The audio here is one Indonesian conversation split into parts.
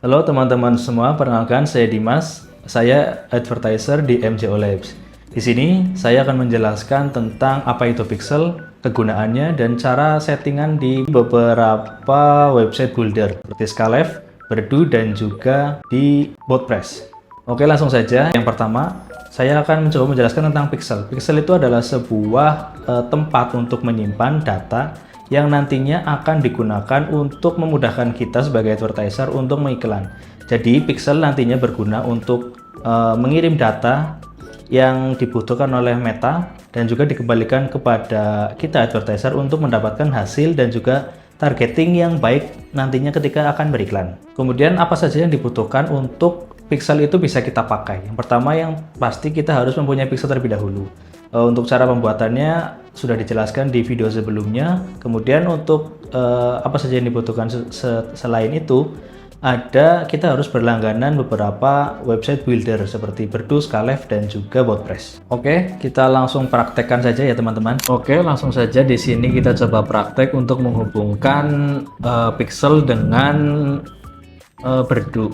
Halo teman-teman semua, perkenalkan saya Dimas. Saya advertiser di MJO Labs. Di sini saya akan menjelaskan tentang apa itu pixel, kegunaannya, dan cara settingan di beberapa website builder seperti Skalev, Berdu, dan juga di WordPress. Oke, langsung saja. Yang pertama, saya akan mencoba menjelaskan tentang pixel. Pixel itu adalah sebuah tempat untuk menyimpan data yang nantinya akan digunakan untuk memudahkan kita sebagai advertiser untuk mengiklan. Jadi pixel nantinya berguna untuk mengirim data yang dibutuhkan oleh Meta dan juga dikembalikan kepada kita advertiser untuk mendapatkan hasil dan juga targeting yang baik nantinya ketika akan beriklan. Kemudian apa saja yang dibutuhkan untuk pixel itu bisa kita pakai. Yang pertama yang pasti kita harus mempunyai pixel terlebih dahulu. Untuk cara pembuatannya sudah dijelaskan di video sebelumnya. Kemudian untuk apa saja yang dibutuhkan selain itu, kita harus berlangganan beberapa website builder seperti Berdu, Skalev, dan juga WordPress. Oke, kita langsung praktekkan saja ya teman-teman. Oke, langsung saja di sini kita coba praktek untuk menghubungkan pixel dengan Berdu.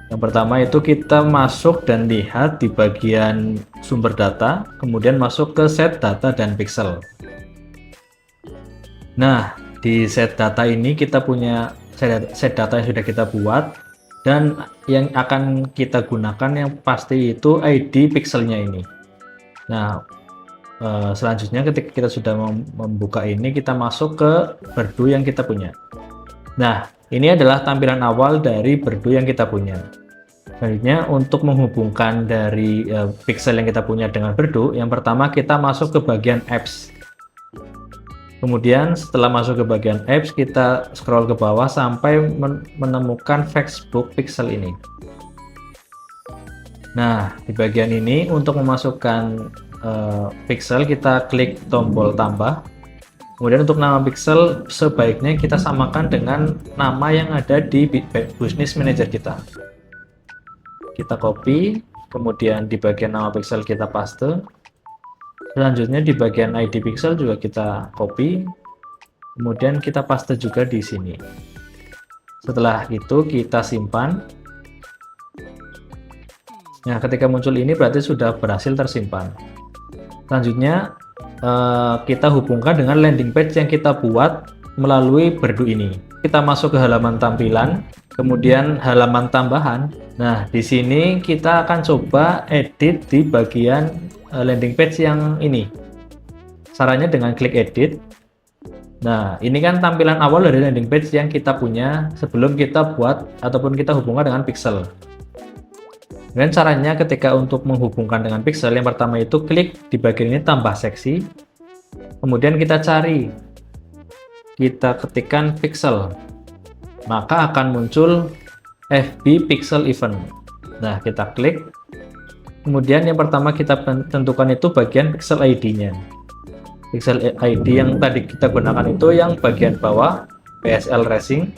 Yang pertama itu kita masuk dan lihat di bagian sumber data, kemudian masuk ke set data dan pixel. Nah, di set data ini kita punya set data yang sudah kita buat, dan yang akan kita gunakan yang pasti itu ID pixelnya ini. Nah, selanjutnya ketika kita sudah membuka ini, kita masuk ke Berdu yang kita punya. Nah, ini adalah tampilan awal dari Berdu yang kita punya. Selanjutnya, untuk menghubungkan dari pixel yang kita punya dengan Berdu, yang pertama kita masuk ke bagian apps. Kemudian setelah masuk ke bagian apps, kita scroll ke bawah sampai menemukan Facebook pixel ini. Nah, di bagian ini untuk memasukkan pixel, kita klik tombol tambah. Kemudian untuk nama pixel sebaiknya kita samakan dengan nama yang ada di Business Manager kita. Kita copy, kemudian di bagian nama pixel kita paste. Selanjutnya di bagian ID pixel juga kita copy, kemudian kita paste juga di sini. Setelah itu kita simpan. Nah, ketika muncul ini berarti sudah berhasil tersimpan. Selanjutnya kita hubungkan dengan landing page yang kita buat melalui Berdu ini. Kita masuk ke halaman tampilan, kemudian halaman tambahan. Nah, di sini kita akan coba edit di bagian landing page yang ini. Caranya dengan klik edit. Nah, ini kan tampilan awal dari landing page yang kita punya sebelum kita buat ataupun kita hubungkan dengan pixel. Dan caranya ketika untuk menghubungkan dengan pixel, yang pertama itu klik di bagian ini tambah seksi, kemudian kita cari, kita ketikkan pixel, maka akan muncul FB pixel event. Nah, kita klik, kemudian yang pertama kita tentukan itu bagian pixel ID-nya. Pixel ID yang tadi kita gunakan itu yang bagian bawah, PSL Racing.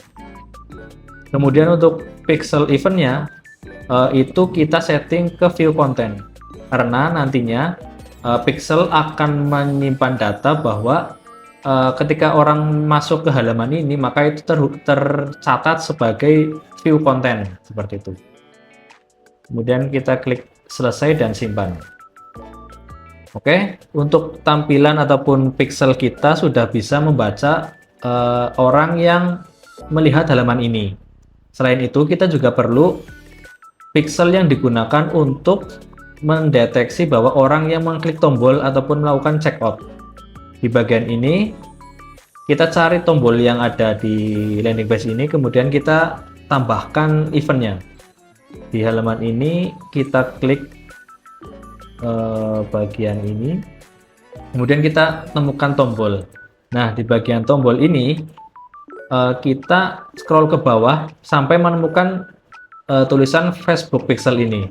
Kemudian untuk pixel event-nya itu kita setting ke view content, karena nantinya pixel akan menyimpan data bahwa ketika orang masuk ke halaman ini maka itu tercatat sebagai view content seperti itu. Kemudian kita klik selesai dan simpan. Oke, untuk tampilan ataupun pixel kita sudah bisa membaca orang yang melihat halaman ini. Selain itu kita juga perlu pixel yang digunakan untuk mendeteksi bahwa orang yang mengklik tombol ataupun melakukan checkout. Di bagian ini kita cari tombol yang ada di landing page ini, kemudian kita tambahkan eventnya. Di halaman ini kita klik bagian ini, kemudian kita temukan tombol. Nah, di bagian tombol ini kita scroll ke bawah sampai menemukan tulisan Facebook pixel ini.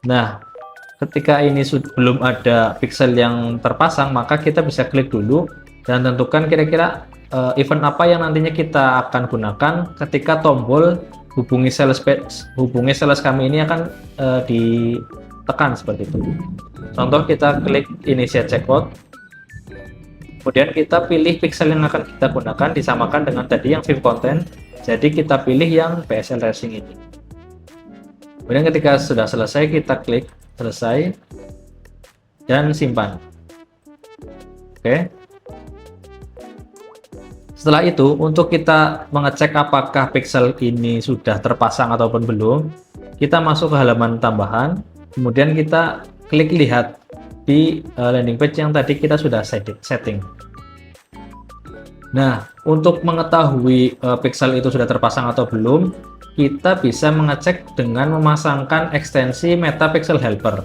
Nah, ketika ini belum ada pixel yang terpasang, maka kita bisa klik dulu dan tentukan kira-kira event apa yang nantinya kita akan gunakan ketika tombol hubungi sales kami ini akan ditekan seperti itu. Contoh, kita klik initiate checkout, kemudian kita pilih pixel yang akan kita gunakan, disamakan dengan tadi yang view content. Jadi kita pilih yang PSL Racing ini. Kemudian ketika sudah selesai, kita klik selesai dan simpan. Oke. Setelah itu, untuk kita mengecek apakah pixel ini sudah terpasang ataupun belum, kita masuk ke halaman tambahan, kemudian kita klik lihat di landing page yang tadi kita sudah setting. Nah, untuk mengetahui pixel itu sudah terpasang atau belum, kita bisa mengecek dengan memasangkan ekstensi Metapixel Helper.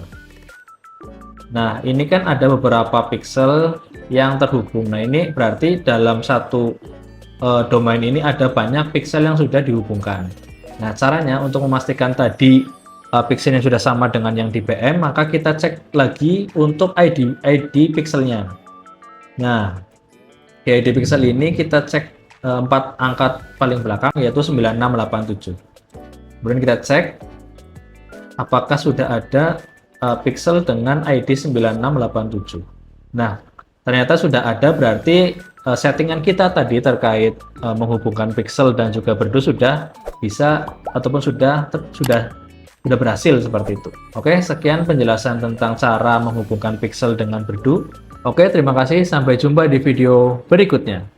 Nah, ini kan ada beberapa pixel yang terhubung. Nah, ini berarti dalam satu domain ini ada banyak pixel yang sudah dihubungkan. Nah, caranya untuk memastikan tadi pixel yang sudah sama dengan yang di PM, maka kita cek lagi untuk ID pixelnya. Nah, di ID pixel ini kita cek 4 angka paling belakang, yaitu 9687. Kemudian kita cek apakah sudah ada pixel dengan ID 9687. Nah, ternyata sudah ada, berarti settingan kita tadi terkait menghubungkan pixel dan juga berdu sudah bisa ataupun sudah berhasil seperti itu. Oke, sekian penjelasan tentang cara menghubungkan pixel dengan berdu. Oke, terima kasih, sampai jumpa di video berikutnya.